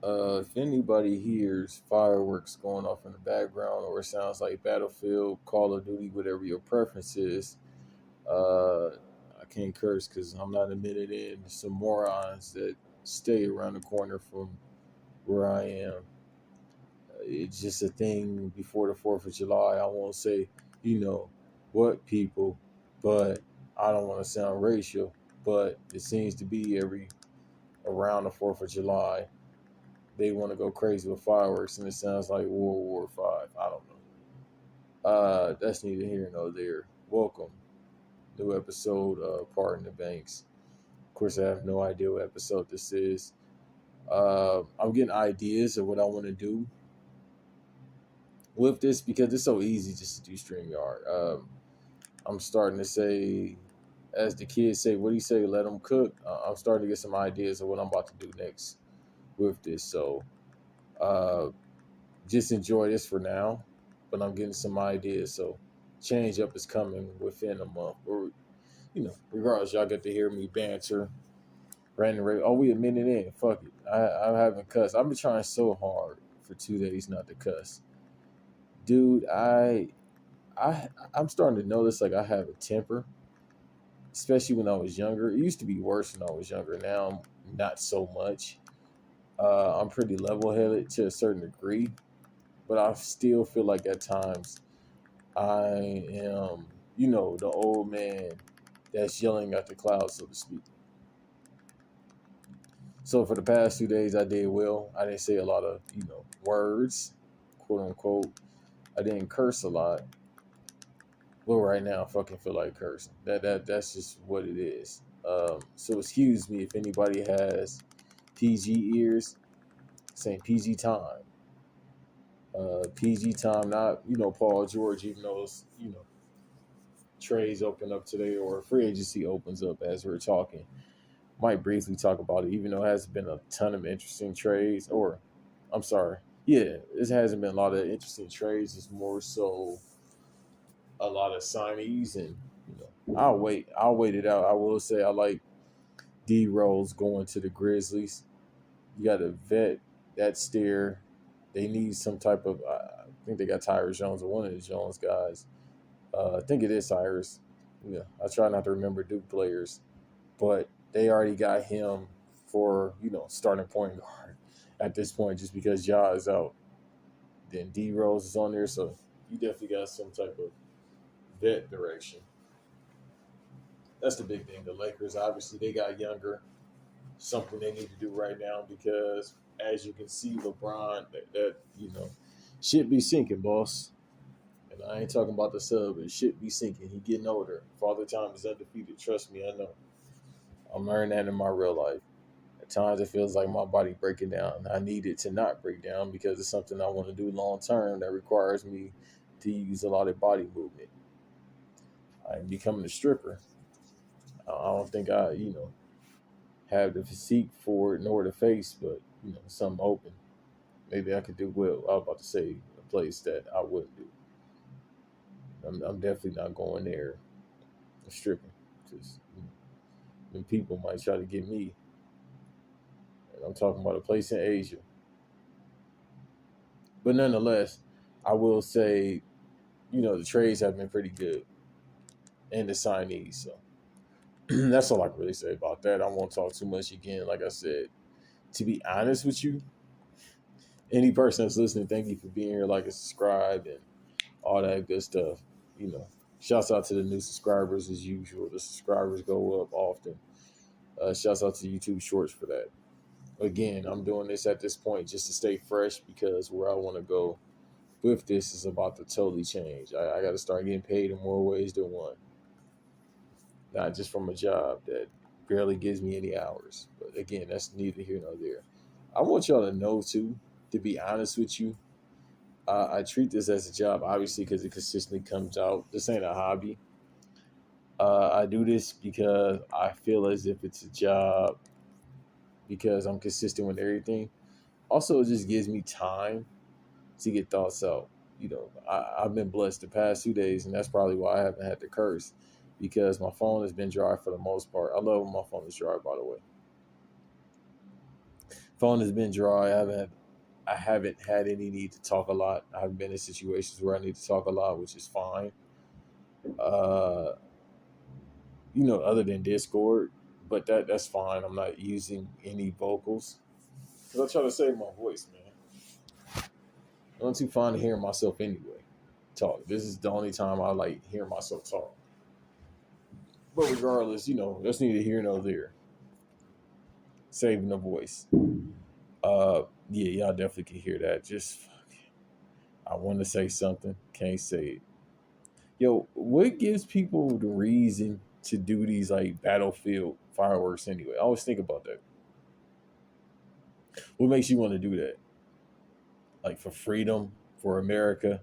If anybody hears fireworks going off in the background or it sounds like Battlefield, Call of Duty, whatever your preference is, I can't curse because I'm not admitted in some morons that stay around the corner from where I am. It's just a thing before the 4th of July. I won't say, you know, what people, but I don't want to sound racial, but it seems to be every around the 4th of July they want to go crazy with fireworks, and it sounds like World War V. I don't know. That's neither here nor there. Welcome, new episode of Pardon the Banks. Of course, I have no idea what episode this is. I'm getting ideas of what I want to do with this because it's so easy just to do StreamYard. I'm starting to say, as the kids say, what do you say? Let them cook. I'm starting to get some ideas of what I'm about to do next with this. So uh, just enjoy this for now, but I'm getting some ideas. So change up is coming within a month, or regardless, y'all get to hear me banter, random. Oh, we a minute in. Fuck it. I haven't cussed. I've been trying so hard for 2 days not to cuss, dude. I'm starting to notice like I have a temper, especially when I was younger. It used to be worse when I was younger. Now, not so much. I'm pretty level-headed to a certain degree, but I still feel like at times I am, the old man that's yelling at the clouds, so to speak. So for the past 2 days, I did well. I didn't say a lot of, words, quote unquote. I didn't curse a lot. Well, right now, I fucking feel like cursing. That's just what it is. So excuse me if anybody has PG ears, saying PG time. PG time, not Paul George, even though trades open up today or free agency opens up as we're talking. Might briefly talk about it, even though it hasn't been a ton of interesting trades. Or, I'm sorry, yeah, it hasn't been a lot of interesting trades. It's more so a lot of signees, and I'll wait. I'll wait it out. I will say I like D Rose going to the Grizzlies. You got to vet that steer. They need some type of. I think they got Tyrus Jones or one of the Jones guys. I think it is Cyrus. Yeah, I try not to remember Duke players, but they already got him for starting point guard at this point, just because Ja is out. Then D Rose is on there, so you definitely got some type of vet direction. That's the big thing. The Lakers, obviously, they got younger. Something they need to do right now because, as you can see, LeBron, that shit be sinking, boss. And I ain't talking about the sub, but shit be sinking. He getting older. Father Time is undefeated. Trust me, I know. I'm learning that in my real life. At times it feels like my body breaking down. I need it to not break down because it's something I want to do long term that requires me to use a lot of body movement. I'm becoming a stripper. I don't think I, have the physique for it nor the face, but something open. Maybe I could do well. I was about to say a place that I wouldn't do. I'm definitely not going there stripping because then people might try to get me. And I'm talking about a place in Asia. But nonetheless, I will say, the trades have been pretty good and the signees. So that's all I can really say about that. I won't talk too much again. Like I said, to be honest with you, any person that's listening, thank you for being here, like and subscribe and all that good stuff. Shouts out to the new subscribers as usual. The subscribers go up often. Shouts out to YouTube Shorts for that. Again, I'm doing this at this point just to stay fresh because where I want to go with this is about to totally change. I got to start getting paid in more ways than one. Not just from a job that barely gives me any hours. But again, that's neither here nor there. I want y'all to know, too, to be honest with you, I treat this as a job, obviously, because it consistently comes out. This ain't a hobby. I do this because I feel as if it's a job because I'm consistent with everything. Also, it just gives me time to get thoughts out. I've been blessed the past 2 days, and that's probably why I haven't had to curse because my phone has been dry for the most part. I love when my phone is dry, by the way. Phone has been dry. I haven't had any need to talk a lot. I've been in situations where I need to talk a lot, which is fine. Uh, other than Discord, but that's fine. I'm not using any vocals because I try to save my voice, man. I'm not too fond of hearing myself anyway. Talk. This is the only time I like hearing myself talk. But regardless, that's neither here nor there. Saving the voice. Yeah, y'all definitely can hear that. Just I want to say something, can't say it. Yo, what gives people the reason to do these like battlefield fireworks anyway? I always think about that. What makes you want to do that? Like for freedom, for America?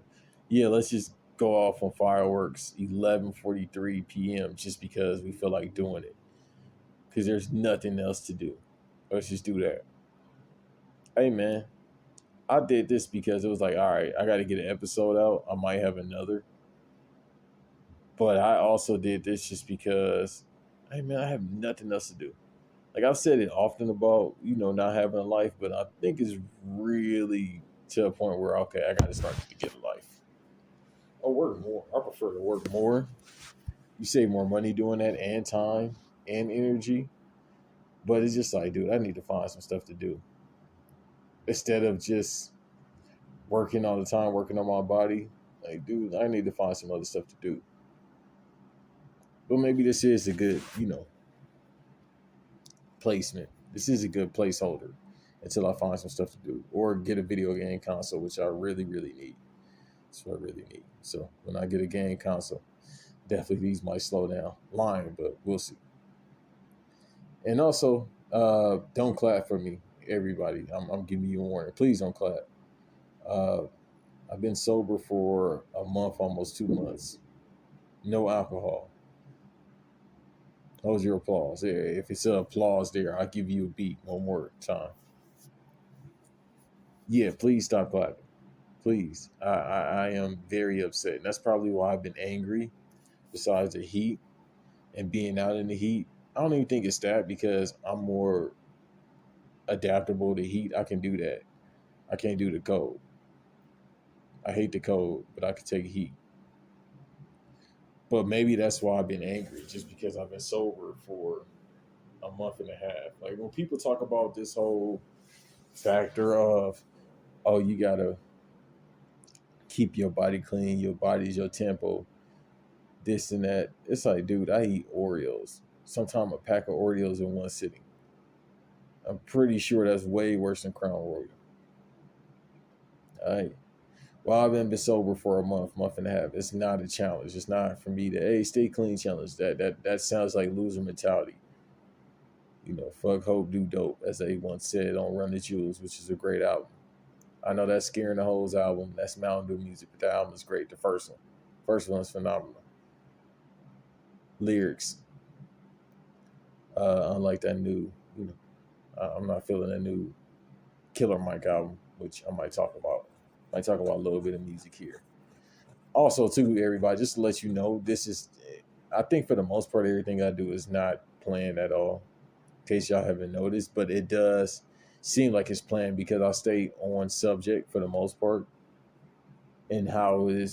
Yeah, let's just go off on fireworks 11:43 p.m. just because we feel like doing it. Because there's nothing else to do. Let's just do that. Hey man, I did this because it was like, all right, I got to get an episode out. I might have another. But I also did this just because, hey man, I have nothing else to do. Like I've said it often about, not having a life, but I think it's really to a point where, okay, I got to start to get a life. Or work more. I prefer to work more. You save more money doing that and time and energy. But it's just like, dude, I need to find some stuff to do. Instead of just working all the time, working on my body. Like, dude, I need to find some other stuff to do. But maybe this is a good, placement. This is a good placeholder until I find some stuff to do or get a video game console, which I really, really need. That's what I really need. So when I get a game console, definitely these might slow down. Lying, but we'll see. And also, don't clap for me, everybody. I'm giving you a warning. Please don't clap. Uh, I've been sober for a month, almost 2 months. No alcohol. Hold your applause. There. If it's an applause there, I'll give you a beat one more time. Yeah, please stop clapping. Please. I am very upset. And that's probably why I've been angry, besides the heat and being out in the heat. I don't even think it's that because I'm more adaptable to heat. I can do that. I can't do the cold. I hate the cold, but I can take heat. But maybe that's why I've been angry, just because I've been sober for a month and a half. Like when people talk about this whole factor of, oh, you gotta keep your body clean, your body's your temple, this and that. It's like, dude, I eat Oreos. Sometimes a pack of Oreos in one sitting. I'm pretty sure that's way worse than Crown Royal. All right. Well, I've been sober for a month and a half. It's not a challenge. It's not for me to, hey, stay clean challenge. That sounds like loser mentality. Fuck hope, do dope, as they once said on Run the Jewels, which is a great album. I know that's Scaring the Hoes album. That's Mountain Dew music, but the album is great. The first one's phenomenal. Lyrics, unlike that new, I'm not feeling that new Killer Mike album, which I might talk about. Might talk about a little bit of music here. Also, too, everybody, just to let you know, I think for the most part, everything I do is not planned at all. In case y'all haven't noticed, but it does seem like it's planned because I stay on subject for the most part. And how do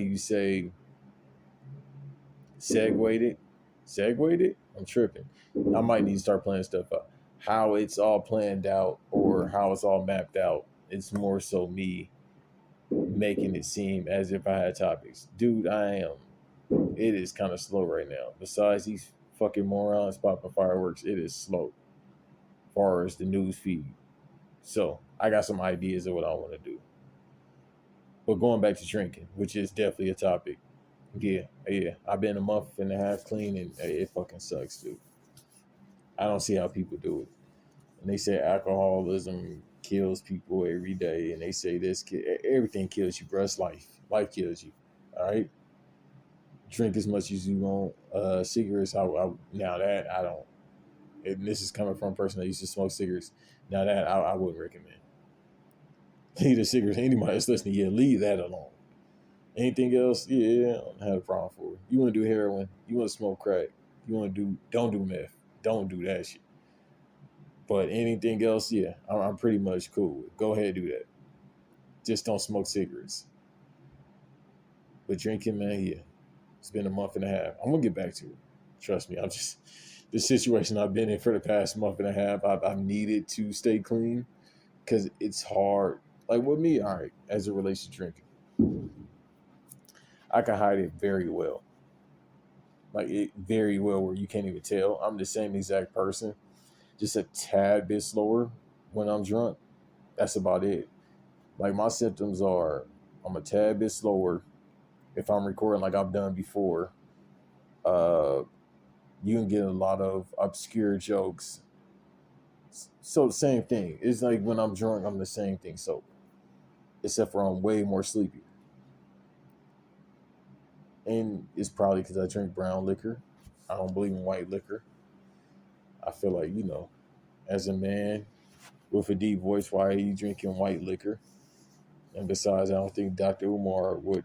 you say, segued it? Segued it? I'm tripping. I might need to start planning stuff out. How it's all planned out or how it's all mapped out. It's more so me making it seem as if I had topics. Dude, I am. It is kind of slow right now. Besides these fucking morons popping fireworks, it is slow as far as the news feed. So I got some ideas of what I want to do. But going back to drinking, which is definitely a topic. Yeah. I've been a month and a half clean and it fucking sucks, dude. I don't see how people do it. And they say alcoholism kills people every day. And they say everything kills you, bro. It's life. Life kills you. All right. Drink as much as you want. Cigarettes, now that I don't. And this is coming from a person that used to smoke cigarettes. Now that I wouldn't recommend. Leave the cigarettes. Anybody that's listening, leave that alone. Anything else, I don't have a problem for it. You want to do heroin? You want to smoke crack? Don't do meth? Don't do that shit. But anything else, yeah, I'm pretty much cool with. Go ahead, do that. Just don't smoke cigarettes. But drinking, man, yeah, it's been a month and a half. I'm gonna get back to it. Trust me. I'm just the situation I've been in for the past month and a half. I've needed to stay clean because it's hard. Like with me, all right, as it relates to drinking, I can hide it very well. Like it very well, where you can't even tell. I'm the same exact person, just a tad bit slower when I'm drunk. That's about it. Like my symptoms are, I'm a tad bit slower if I'm recording like I've done before. Uh, you can get a lot of obscure jokes. So the same thing. It's like when I'm drunk, I'm the same thing. So except for I'm way more sleepy, and it's probably because I drink brown liquor. I don't believe in white liquor. I feel like as a man with a deep voice, why are you drinking white liquor? And besides, I don't think Dr. Umar would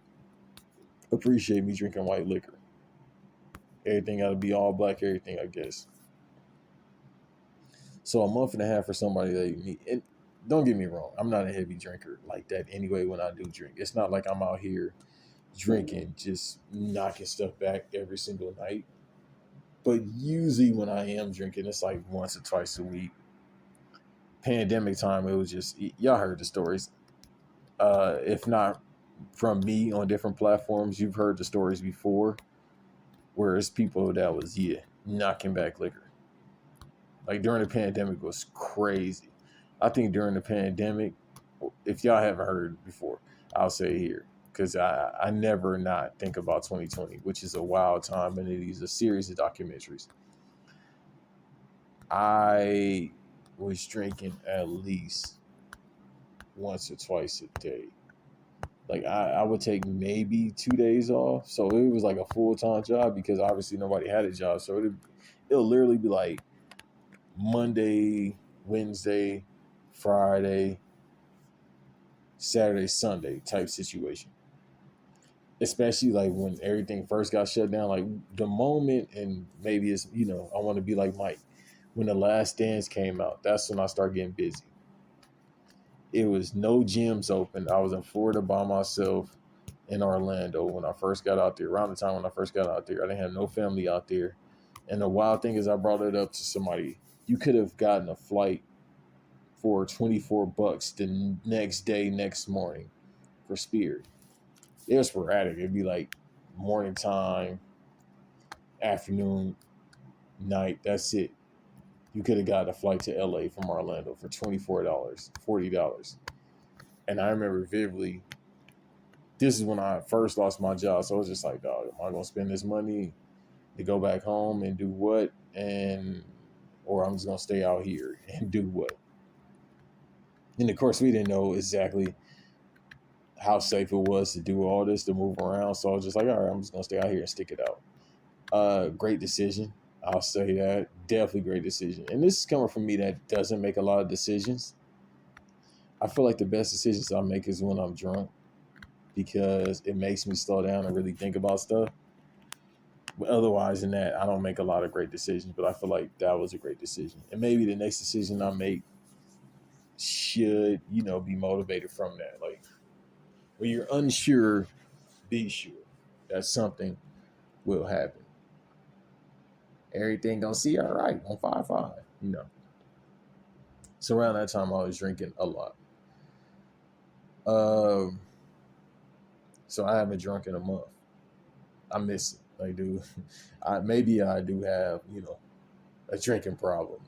appreciate me drinking white liquor. Everything got to be all black, everything, I guess. So a month and a half for somebody that you need. And don't get me wrong, I'm not a heavy drinker like that anyway when I do drink. It's not like I'm out here drinking, just knocking stuff back every single night. But usually when I am drinking, it's like once or twice a week. Pandemic time, it was just, y'all heard the stories. If not from me on different platforms, you've heard the stories before where it's people that was, knocking back liquor. Like during the pandemic was crazy. I think during the pandemic, if y'all haven't heard before, I'll say here because I never not think about 2020, which is a wild time, and it is a series of documentaries. I was drinking at least once or twice a day. Like I would take maybe 2 days off, so it was like a full time job because obviously nobody had a job. So it'll literally be like Monday, Wednesday, Friday, Saturday, Sunday type situation. Especially like when everything first got shut down, like the moment, and maybe it's, I want to be like Mike. When The Last Dance came out, that's when I started getting busy. It was no gyms open. I was in Florida by myself in Orlando when I first got out there. Around the time when I first got out there, I didn't have no family out there. And the wild thing is, I brought it up to somebody. You could have gotten a flight for $24 the next day, next morning for Spirit. It was sporadic. It'd be like morning time, afternoon, night. That's it. You could have got a flight to LA from Orlando for $24, $40. And I remember vividly, this is when I first lost my job. So I was just like, dog, am I going to spend this money to go back home and do what? Or I'm just going to stay out here and do what? And of course, we didn't know exactly how safe it was to do all this, to move around. So I was just like, all right, I'm just going to stay out here and stick it out. Great decision. I'll say that. Definitely great decision. And this is coming from me that doesn't make a lot of decisions. I feel like the best decisions I make is when I'm drunk because it makes me slow down and really think about stuff. But otherwise than that, I don't make a lot of great decisions, but I feel like that was a great decision. And maybe the next decision I make should, be motivated from that. Like when you're unsure, be sure that something will happen. Everything gonna see all right on 5-5. So around that time, I was drinking a lot. Um, so I haven't drunk in a month. I miss it. Like, dude, maybe I do have, a drinking problem.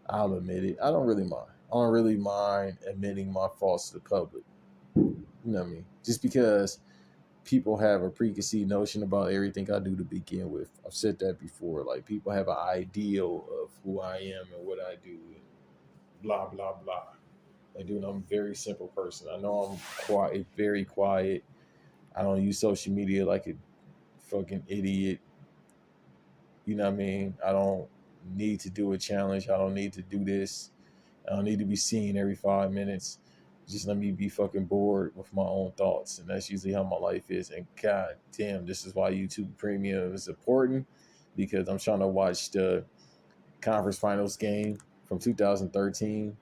I'll admit it. I don't really mind. I don't really mind admitting my faults to the public. You know what I mean? Just because people have a preconceived notion about everything I do to begin with. I've said that before. Like people have an ideal of who I am and what I do, and blah blah blah. Like, dude, I'm a very simple person. I know I'm quiet, very quiet. I don't use social media like a fucking idiot. You know what I mean? I don't need to do a challenge. I don't need to do this. I don't need to be seen every 5 minutes. Just let me be fucking bored with my own thoughts. And that's usually how my life is. And god damn, this is why YouTube Premium is important, because I'm trying to watch the conference finals game from 2013.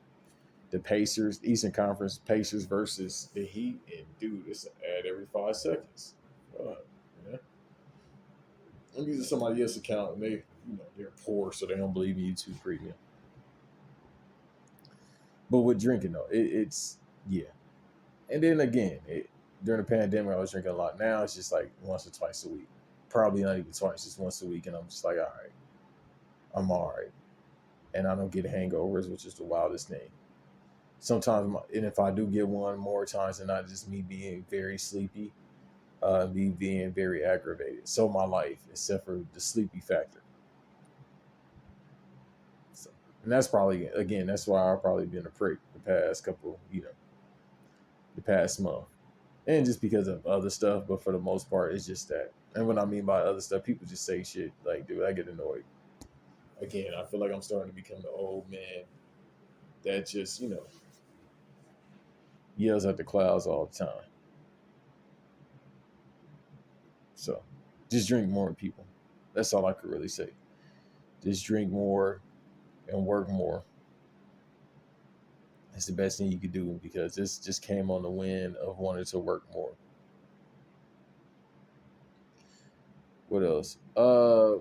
The Pacers, Eastern Conference Pacers versus the Heat, and dude, it's an ad every 5 seconds. Yeah. I'm using somebody else's account, and they're poor, so they don't believe in YouTube Premium. But with drinking though, it's yeah. And then again, during the pandemic, I was drinking a lot. Now it's just like once or twice a week. Probably not even twice, just once a week, and I'm just like, all right, I'm all right, and I don't get hangovers, which is the wildest thing. Sometimes, and if I do get one, more times than not, just me being very sleepy, me being very aggravated. So my life, except for the sleepy factor. So, and that's probably, again, that's why I've probably been a prick the past couple, the past month. And just because of other stuff, but for the most part, it's just that. And what I mean by other stuff, people just say shit like, dude, I get annoyed. Again, I feel like I'm starting to become the old man that just, yells at the clouds all the time. So just drink more, people. That's all I could really say. Just drink more and work more. It's the best thing you could do because this just came on the wind of wanting to work more. What else? I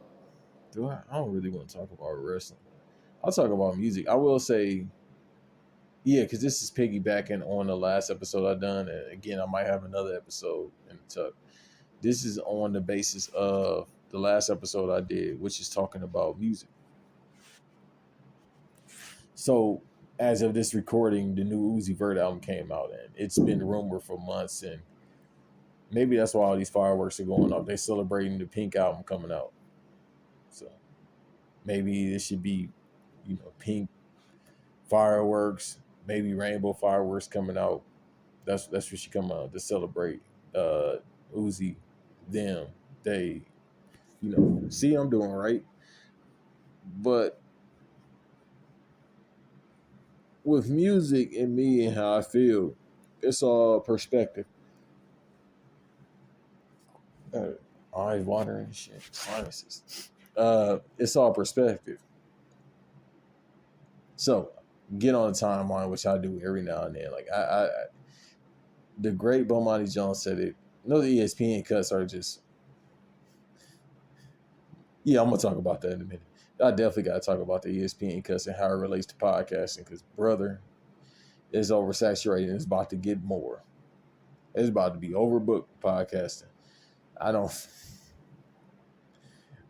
don't really want to talk about wrestling. I'll talk about music. I will say, yeah, because this is piggybacking on the last episode I done, and again, I might have another episode in the tuck. This is on the basis of the last episode I did, which is talking about music. So, as of this recording, the new Uzi Vert album came out, and it's been rumored for months, and maybe that's why all these fireworks are going off. They're celebrating the Pink album coming out. So, maybe this should be, pink fireworks, maybe rainbow fireworks coming out. That's what should come out to celebrate Uzi, them, they, see I'm doing right. But with music and me and how I feel, it's all perspective. Eyes watering and shit. Sinuses. It's all perspective. So get on a timeline, which I do every now and then. Like I the great Bomani Jones said it. No, the ESPN cuts are just. Yeah, I'm gonna talk about that in a minute. I definitely got to talk about the ESPN cuts and how it relates to podcasting because, brother, it's oversaturated and it's about to get more. It's about to be overbooked podcasting. I don't.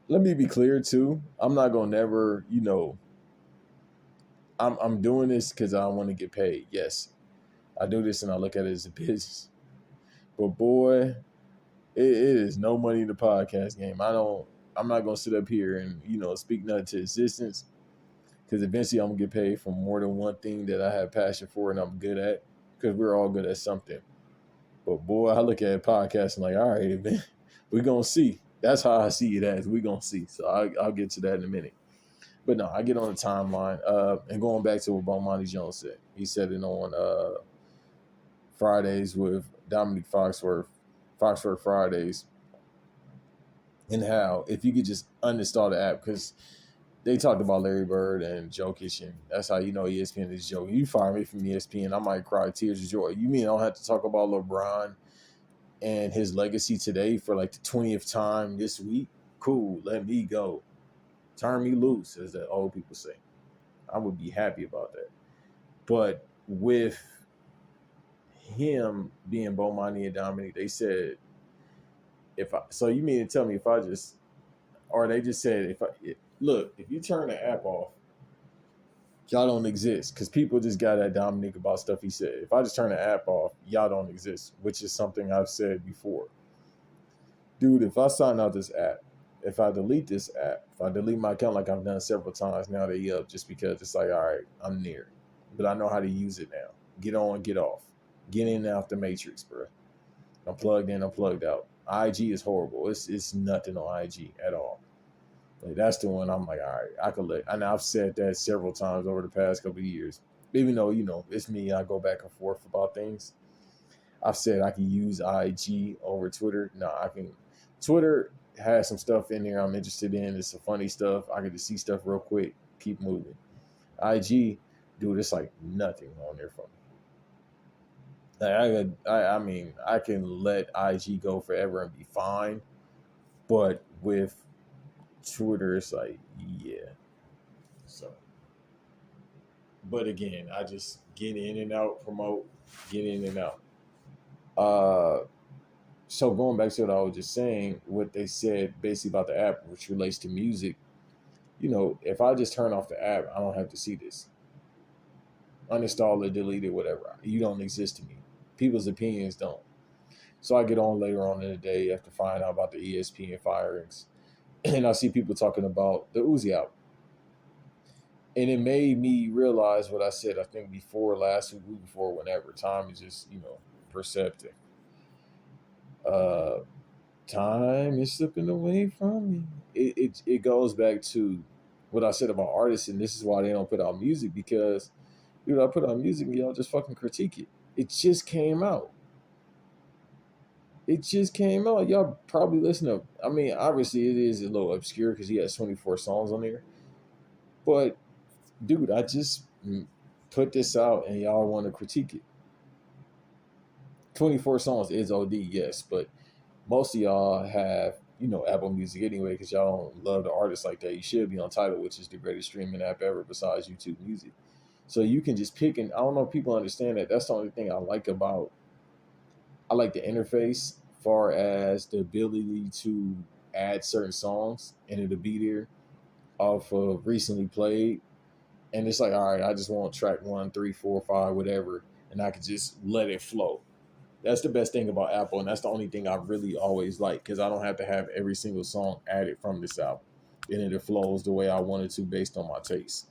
Let me be clear too. I'm not gonna never, I'm doing this because I want to get paid. Yes, I do this and I look at it as a business. But boy, it is no money in the podcast game. I'm not gonna sit up here and speak nothing to existence because eventually I'm gonna get paid for more than one thing that I have passion for and I'm good at because we're all good at something. But boy, I look at podcasting like, all right, man, we're gonna see. That's how I see it as. We're gonna see. So I'll get to that in a minute. But no, I get on the timeline. And going back to what Bomani Jones said, he said it on Fridays with Dominic Foxworth Fridays, and how if you could just uninstall the app because they talked about Larry Bird and Jokic, and that's how ESPN is joking. You fire me from ESPN, I might cry tears of joy. You mean I don't have to talk about LeBron and his legacy today for like the 20th time this week? Cool, let me go. Turn me loose, as the old people say. I would be happy about that. But with him being Bomani and Dominic, they said, so you mean to tell me they just said, if you turn the app off, y'all don't exist. Because people just got at Dominic about stuff he said. If I just turn the app off, y'all don't exist, which is something I've said before. Dude, if I sign out this app, if I delete this app, if I delete my account like I've done several times, now they up just because it's like, all right, I'm near. But I know how to use it now. Get on, get off. Get in and out the matrix, bro. I'm plugged in, I'm plugged out. IG is horrible. It's nothing on IG at all. Like that's the one I'm like, all right, I could let. And I've said that several times over the past couple of years. Even though, it's me, I go back and forth about things. I've said I can use IG over Twitter. No, I can. Twitter has some stuff in there I'm interested in. It's some funny stuff. I get to see stuff real quick. Keep moving. IG, dude, it's like nothing on there for me. I mean, I can let IG go forever and be fine, but with Twitter, it's like, yeah. So, but again, I just get in and out, promote, get in and out. Uh, so going back to what I was just saying, what they said basically about the app, which relates to music, if I just turn off the app, I don't have to see this. Uninstall it, delete it, whatever. You don't exist to me. People's opinions don't. So I get on later on in the day after finding out about the ESPN firings, and I see people talking about the Uzi album. And it made me realize what I said, I think before last week, before whenever. Time is just, perceptive. Uh, Time is slipping away from me. It goes back to what I said about artists, and this is why they don't put out music, because I put out music and y'all just fucking critique it. It just came out. It just came out. Y'all probably listen to. I mean, obviously it is a little obscure because he has 24 songs on there. But dude, I just put this out and y'all want to critique it. 24 songs is OD, yes, but most of y'all have, Apple Music anyway, because y'all don't love the artists like that. You should be on Tidal, which is the greatest streaming app ever besides YouTube Music. So you can just pick, and I don't know if people understand that. That's the only thing I like the interface, far as the ability to add certain songs and it'll be there off of recently played. And it's like, all right, I just want track 1, 3, 4, 5, whatever, and I can just let it flow. That's the best thing about Apple, and that's the only thing I really always like, because I don't have to have every single song added from this album, and it flows the way I want it to based on my taste.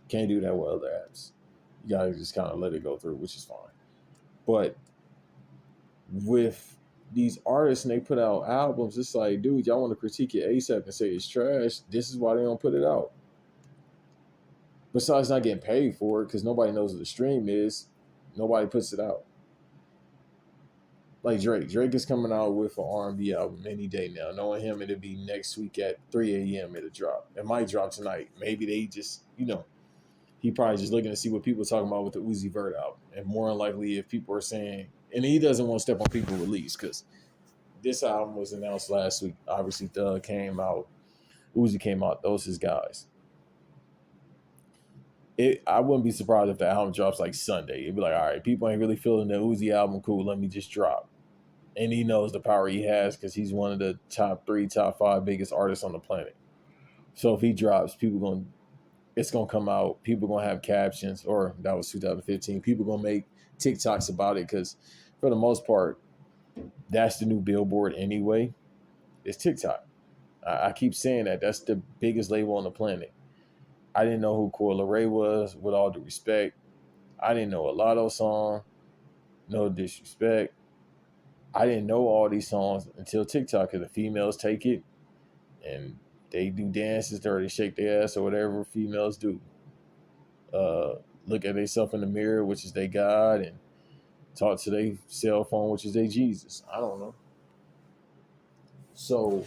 Can't do that with other apps. You gotta just kind of let it go through, which is fine. But with these artists and they put out albums, it's like, dude, y'all want to critique it ASAP and say it's trash. This is why they don't put it out. Besides not getting paid for it, because nobody knows what the stream is, nobody puts it out. Like Drake is coming out with an R&B album any day now. Knowing him, it'll be next week at 3 a.m. It'll drop. It might drop tonight. Maybe they just, he probably just looking to see what people are talking about with the Uzi Vert album. And more than likely, if people are saying, and he doesn't want to step on people's release, because this album was announced last week. Obviously, Thug came out, Uzi came out. Those his guys. I wouldn't be surprised if the album drops like Sunday. It'd be like, all right, people ain't really feeling the Uzi album. Cool, let me just drop. And he knows the power he has because he's one of the top 3, top 5 biggest artists on the planet. So if he drops, it's gonna come out. People gonna have captions, or that was 2015. People gonna make TikToks about it because, for the most part, that's the new Billboard anyway. It's TikTok. I keep saying that. That's the biggest label on the planet. I didn't know who Coi Leray was, with all due respect. I didn't know a Lotto song. No disrespect. I didn't know all these songs until TikTok, because the females take it and they do dances or they shake their ass or whatever females do. Look at themselves in the mirror, which is their God, and talk to their cell phone, which is their Jesus. I don't know. So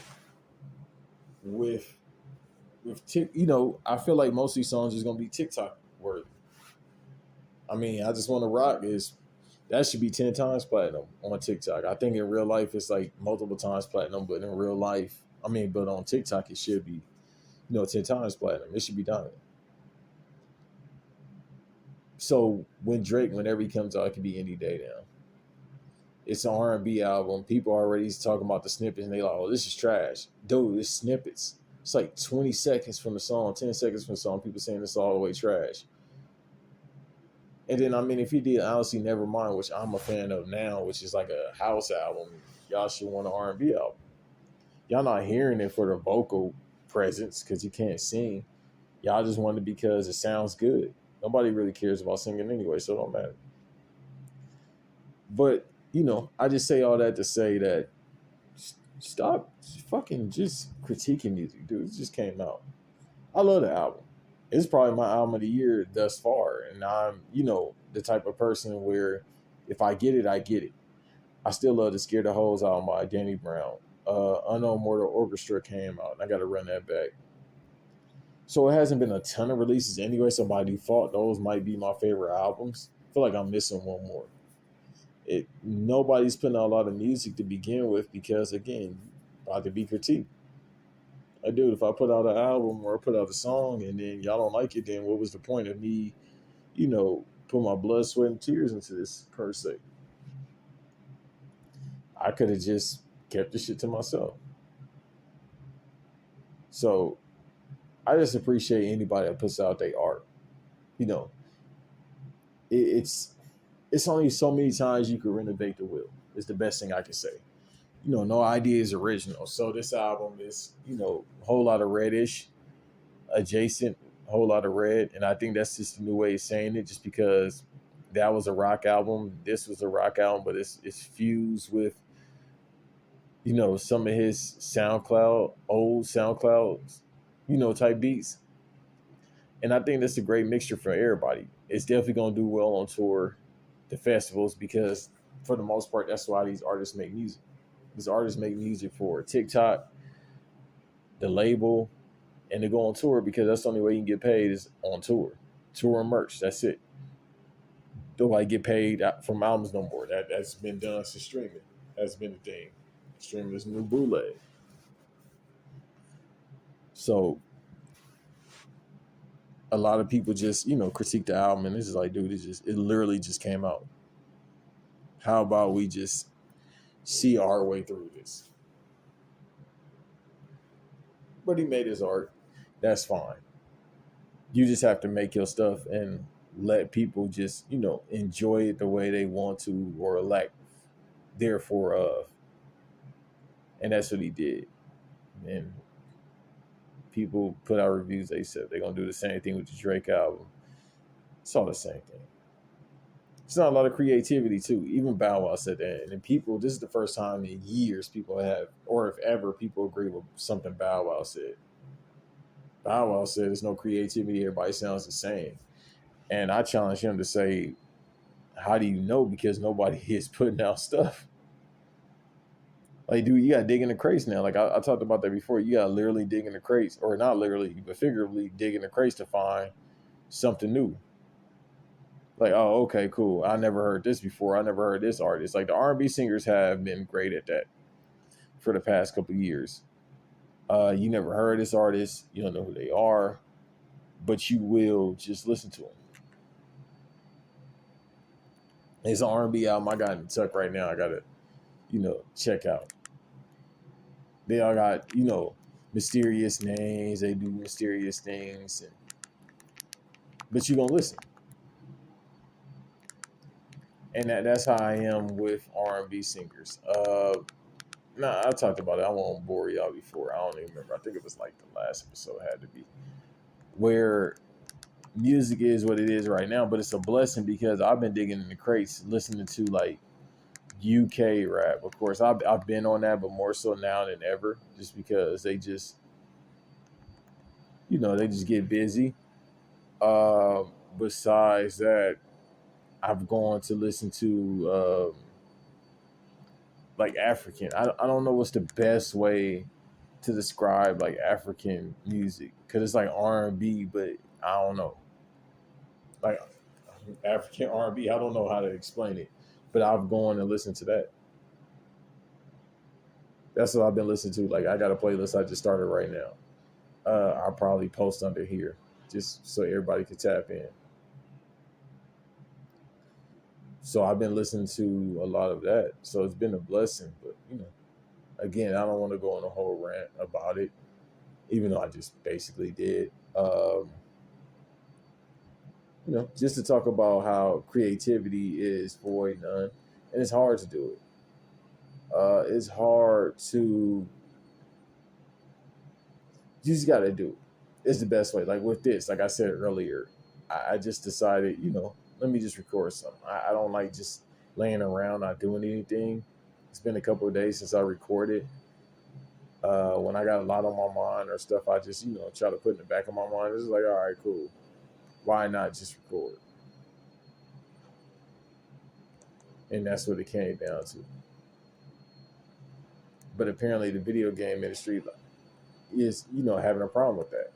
with I feel like most of these songs is gonna be TikTok worthy. I mean, I Just Want to Rock that should be 10 times platinum on TikTok. I think in real life it's like multiple times platinum, but in real life, but on TikTok it should be, 10 times platinum. It should be done. So whenever he comes out, it can be any day now. It's an R&B album. People are already talking about the snippets, and they like, oh, this is trash. Dude, it's snippets. It's like 20 seconds from the song, 10 seconds from the song. People saying it's all the way trash. And then, if he did Honestly Nevermind, which I'm a fan of now, which is like a house album, y'all should want an R&B album. Y'all not hearing it for the vocal presence because he can't sing. Y'all just want it because it sounds good. Nobody really cares about singing anyway, so it don't matter. But, I just say all that to say that stop fucking just critiquing music, dude. It just came out. I love the album. It's probably my album of the year thus far. And I'm, the type of person where if I get it, I get it. I still love the Scare the Hoes album by Danny Brown. Unknown Mortal Orchestra came out, and I got to run that back. So it hasn't been a ton of releases anyway. So by default, those might be my favorite albums. I feel like I'm missing one more. Nobody's putting out a lot of music to begin with because again, about to be critiqued. Like, dude, if I put out an album or put out a song and then y'all don't like it, then what was the point of me, put my blood, sweat, and tears into this per se? I could have just kept the shit to myself. So I just appreciate anybody that puts out their art. You know, it's it's only so many times you can renovate the wheel. It's the best thing I can say. No idea is original. So this album is, a whole lot of reddish, adjacent, a whole lot of red, and I think that's just a new way of saying it. Just because that was a rock album, this was a rock album, but it's fused with some of his old SoundCloud, type beats. And I think that's a great mixture for everybody. It's definitely gonna do well on tour, the festivals, because for the most part, that's why these artists make music. These artists make music for TikTok, the label, and they go on tour because that's the only way you can get paid is on tour and merch. That's it. Nobody get paid from albums no more. That's been done since streaming. That's been the thing. Streaming is new bootleg. So a lot of people just critique the album, and it's just like, dude, it literally just came out. How about we just see our way through this? But he made his art. That's fine. You just have to make your stuff and let people just enjoy it the way they want to or like therefore of. And that's what he did. And people put out reviews. They said they're gonna do the same thing with the Drake album. It's all the same thing. It's not a lot of creativity too. Even Bow Wow said that. And then people, this is the first time in years people have, or if ever, people agree with something Bow Wow said. Bow Wow said there's no creativity. Everybody sounds the same. And I challenge him to say, how do you know? Because nobody is putting out stuff. Like, dude, you got to dig in the crates now. Like, I talked about that before. You got to literally dig in the crates, or not literally, but figuratively dig in the crates to find something new. Like, oh, okay, cool. I never heard this before. I never heard this artist. Like, the R&B singers have been great at that for the past couple of years. You never heard this artist. You don't know who they are, but you will just listen to them. It's an R&B album I got in the tuck right now. I got to, check out. They all got, mysterious names. They do mysterious things. But you're going to listen. And that's how I am with R&B singers. I talked about it. I won't bore y'all before. I don't even remember. I think it was like the last episode had to be. Where music is what it is right now. But it's a blessing because I've been digging in the crates, listening to like UK rap. Of course, I've been on that, but more so now than ever. Just because they just, they just get busy. Besides that, I've gone to listen to like African. I don't know what's the best way to describe like African music because it's like R&B, but I don't know. Like African R&B, I don't know how to explain it, but I've gone and listened to that. That's what I've been listening to. Like I got a playlist I just started right now. I'll probably post under here just so everybody can tap in. So I've been listening to a lot of that. So it's been a blessing. But again, I don't want to go on a whole rant about it, even though I just basically did. Just to talk about how creativity is void none, and it's hard to do it. It's hard to. You just got to do it. It's the best way. Like with this, like I said earlier, I just decided, let me just record something. I don't like just laying around not doing anything. It's been a couple of days since I recorded. When I got a lot on my mind or stuff, I just, try to put in the back of my mind. It's like, all right, cool. Why not just record? And that's what it came down to. But apparently the video game industry is, having a problem with that.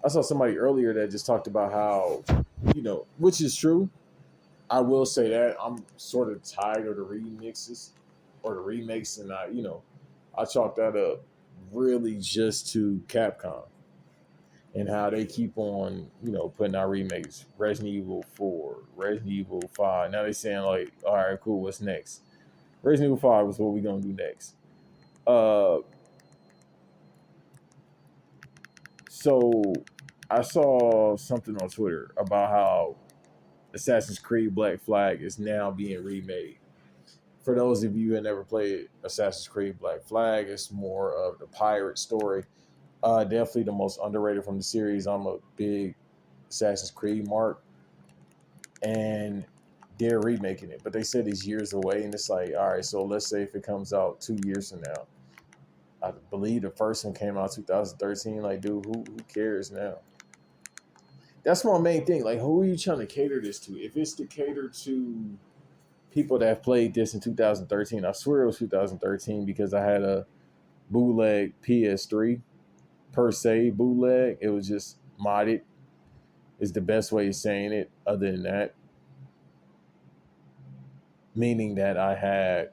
I saw somebody earlier that just talked about how, which is true. I will say that I'm sort of tired of the remixes or the remakes, and I chalk that up really just to Capcom and how they keep on, putting out remakes. Resident Evil 4, Resident Evil 5. Now they saying like, all right, cool, what's next? Resident Evil 5 is what we gonna do next. Uh, so I saw something on Twitter about how Assassin's Creed Black Flag is now being remade. For those of you who have never played Assassin's Creed Black Flag, it's more of the pirate story. Definitely the most underrated from the series. I'm a big Assassin's Creed mark, and they're remaking it, but they said it's years away, and it's like, all right, so let's say if it comes out 2 years from now, I believe the first one came out 2013. Like, dude, who cares now? That's my main thing. Like, who are you trying to cater this to? If it's to cater to people that have played this in 2013, I swear it was 2013 because I had a bootleg PS3 per se bootleg. It was just modded. Is the best way of saying it. Other than that, meaning that I had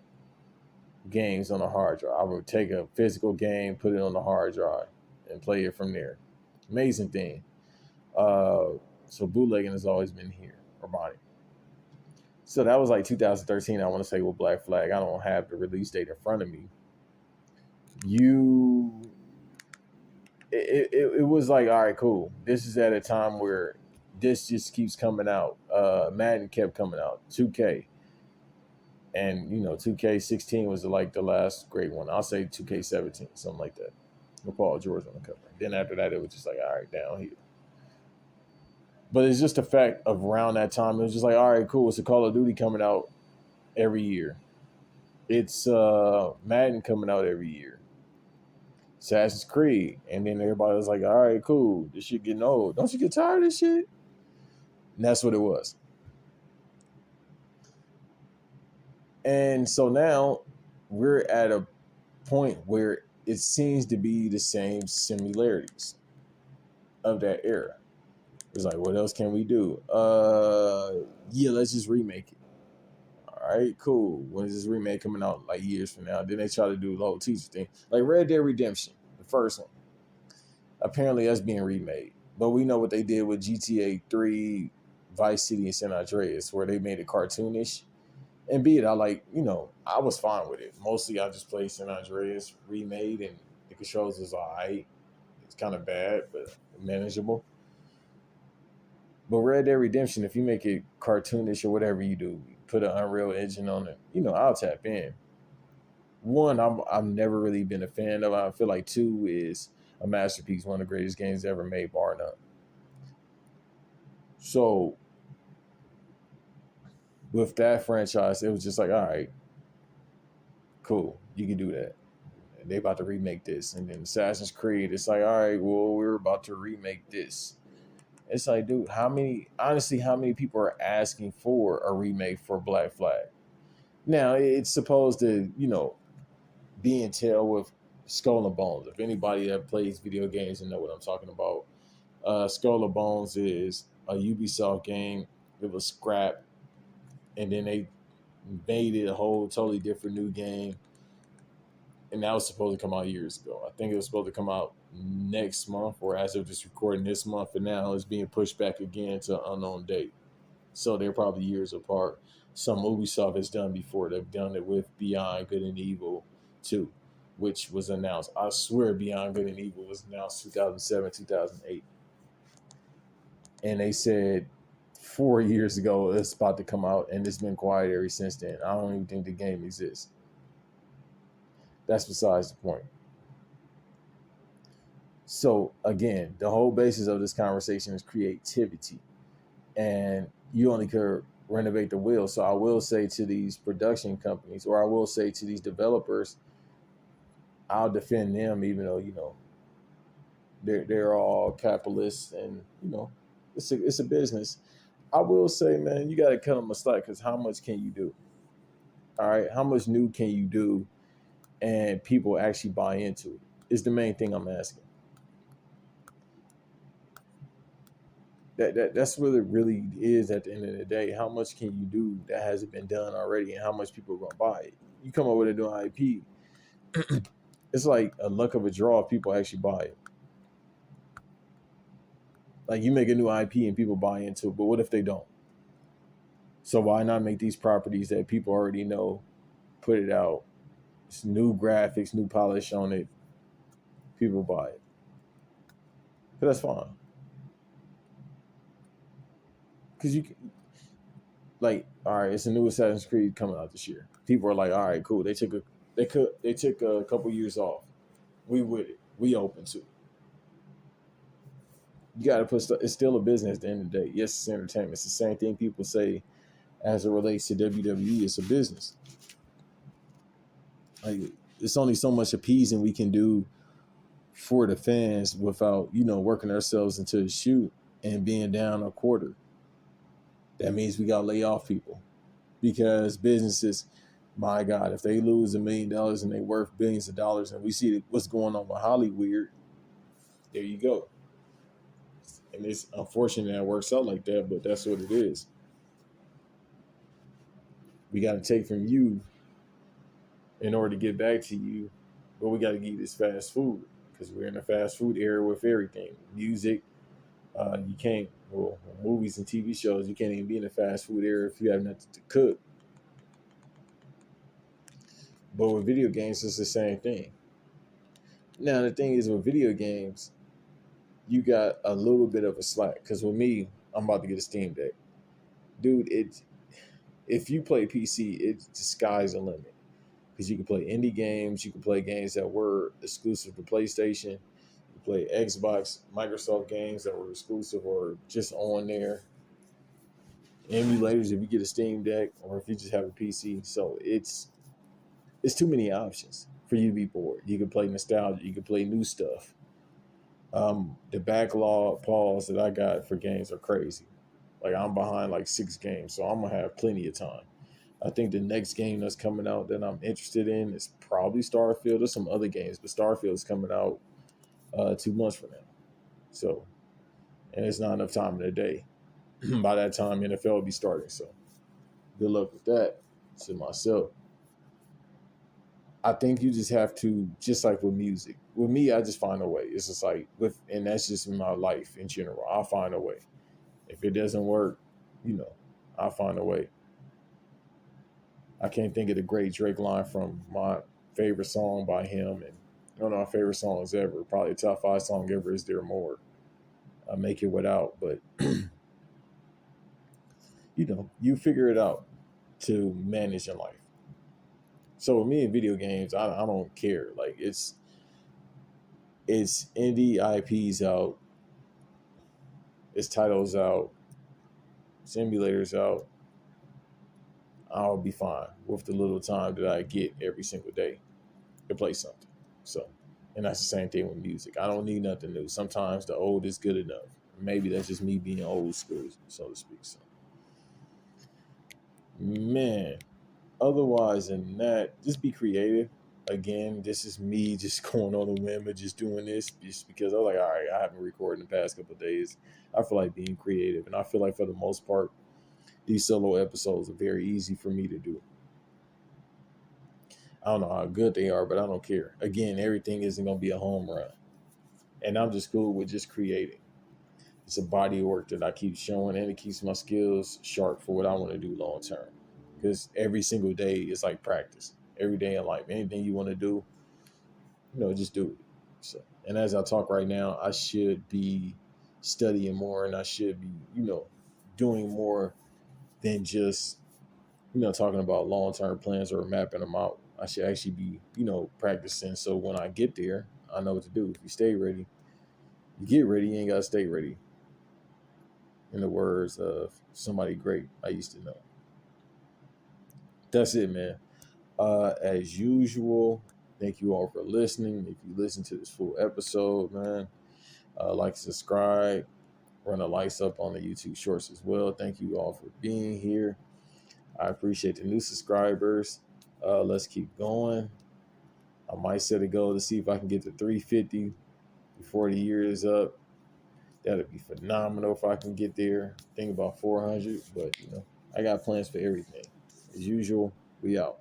games on a hard drive. I would take a physical game, put it on the hard drive, and play it from there. Amazing thing. So bootlegging has always been here, or modding. So that was like 2013. I want to say with Black Flag. I don't have the release date in front of me. It was like, all right, cool. This is at a time where this just keeps coming out. Madden kept coming out. 2K. And 2K16 was like the last great one. I'll say 2K17, something like that. With Paul George on the cover. Then after that, it was just like, all right, down here. But it's just the fact of around that time, it was just like, all right, cool. It's a Call of Duty coming out every year. It's Madden coming out every year. Assassin's Creed. And then everybody was like, all right, cool. This shit getting old. Don't you get tired of this shit? And that's what it was. And so now we're at a point where it seems to be the same similarities of that era. It's like, what else can we do? Yeah, let's just remake it. All right, cool. When is this remake coming out? Like years from now. Then they try to do the whole teacher thing. Like Red Dead Redemption, the first one. Apparently that's being remade. But we know what they did with GTA 3, Vice City, and San Andreas, where they made it cartoonish. And be it, I was fine with it. Mostly I just played San Andreas remade, and the controls was all right. It's kind of bad, but manageable. But Red Dead Redemption, if you make it cartoonish or whatever you do, put an Unreal Engine on it, I'll tap in. One, I've never really been a fan of. I feel like two is a masterpiece, one of the greatest games ever made, bar none. So with that franchise, it was just like, all right, cool, you can do that. And they about to remake this. And then Assassin's Creed, it's like, all right, well, we're about to remake this. It's like, dude, how many people are asking for a remake for Black Flag? Now, it's supposed to, be in tail with Skull and Bones. If anybody that plays video games and know what I'm talking about, Skull and Bones is a Ubisoft game. It was scrapped, and then they made it a whole totally different new game. And that was supposed to come out years ago. I think it was supposed to come out next month, or as of just recording this month, and now it's being pushed back again to an unknown date. So they're probably years apart. Some Ubisoft has done before. They've done it with Beyond Good and Evil 2, which was announced. I swear Beyond Good and Evil was announced 2007, 2008. And they said 4 years ago it's about to come out, and it's been quiet ever since then. I don't even think the game exists. That's besides the point. So again, the whole basis of this conversation is creativity, and you only could renovate the wheel. So I will say to these production companies, or I will say to these developers, I'll defend them, even though they're all capitalists, and it's a business. I will say, man, you got to cut them a slack, because how much can you do? All right, how much new can you do, and people actually buy into it? Is the main thing I'm asking. That's what it really is at the end of the day. How much can you do that hasn't been done already, and how much people are gonna buy it? You come up with a new IP, it's like a luck of a draw if people actually buy it. Like you make a new IP and people buy into it, but what if they don't? So why not make these properties that people already know, put it out, it's new graphics, new polish on it, people buy it. But that's fine. Because you like, all right, it's a new Assassin's Creed coming out this year. People are like, all right, cool. They took a couple years off. We with it. We open to it. You got to put stuff. It's still a business at the end of the day. Yes, it's entertainment. It's the same thing people say as it relates to WWE. It's a business. Like, it's only so much appeasing we can do for the fans without working ourselves into the shoot and being down a quarter. That means we got to lay off people because businesses, my God, if they lose $1 million and they worth billions of dollars, and we see what's going on with Hollywood, there you go. And it's unfortunate that it works out like that, but that's what it is. We got to take from you in order to get back to you, but we got to give you this fast food because we're in a fast food era with everything. Music, you can't, well, movies and TV shows, you can't even be in a fast food era if you have nothing to cook. But with video games, it's the same thing. Now, the thing is, with video games, you got a little bit of a slack. Because with me, I'm about to get a Steam Deck. Dude, if you play PC, it's the sky's the limit. Because you can play indie games, you can play games that were exclusive to PlayStation, you can play Xbox, Microsoft games that were exclusive or just on there. Emulators if you get a Steam Deck or if you just have a PC. So it's too many options for you to be bored. You can play nostalgia, you can play new stuff. The backlog pause that I got for games are crazy. Like I'm behind like 6 games, so I'm gonna have plenty of time. I think the next game that's coming out that I'm interested in is probably Starfield. There's some other games, but Starfield is coming out 2 months from now. So, and it's not enough time in the day. By that time, NFL will be starting. So, good luck with that. To myself, I think you just have to, just like with music. With me, I just find a way. It's just like and that's just in my life in general. I'll find a way. If it doesn't work, I'll find a way. I can't think of the great Drake line from my favorite song by him, and one of my favorite songs ever. Probably the top 5 song ever is "There More." I make it without, but you figure it out to manage your life. So with me in video games, I don't care. Like it's indie IPs out, it's titles out, simulators out. I'll be fine with the little time that I get every single day to play something. So, and that's the same thing with music. I don't need nothing new. Sometimes the old is good enough. Maybe that's just me being old school, so to speak. So, man, otherwise than that, just be creative. Again, this is me just going on a whim and just doing this just because I'm like, all right, I haven't recorded in the past couple of days. I feel like being creative, and I feel like for the most part, these solo episodes are very easy for me to do. I don't know how good they are, but I don't care. Again, everything isn't going to be a home run. And I'm just cool with just creating. It's a body of work that I keep showing, and it keeps my skills sharp for what I want to do long term. Because every single day is like practice. Every day in life, anything you want to do, just do it. So, and as I talk right now, I should be studying more, and I should be, doing more than just, talking about long-term plans or mapping them out. I should actually be, practicing. So when I get there, I know what to do. If you stay ready, you get ready, you ain't got to stay ready. In the words of somebody great I used to know. That's it, man. As usual, thank you all for listening. If you listen to this full episode, man, like, subscribe, run the lights up on the YouTube shorts as well. Thank you all for being here. I appreciate the new subscribers. Let's keep going. I might set a goal to see if I can get to 350 before the year is up. That'd be phenomenal if I can get there. Think about 400, but I got plans for everything. As usual, we out.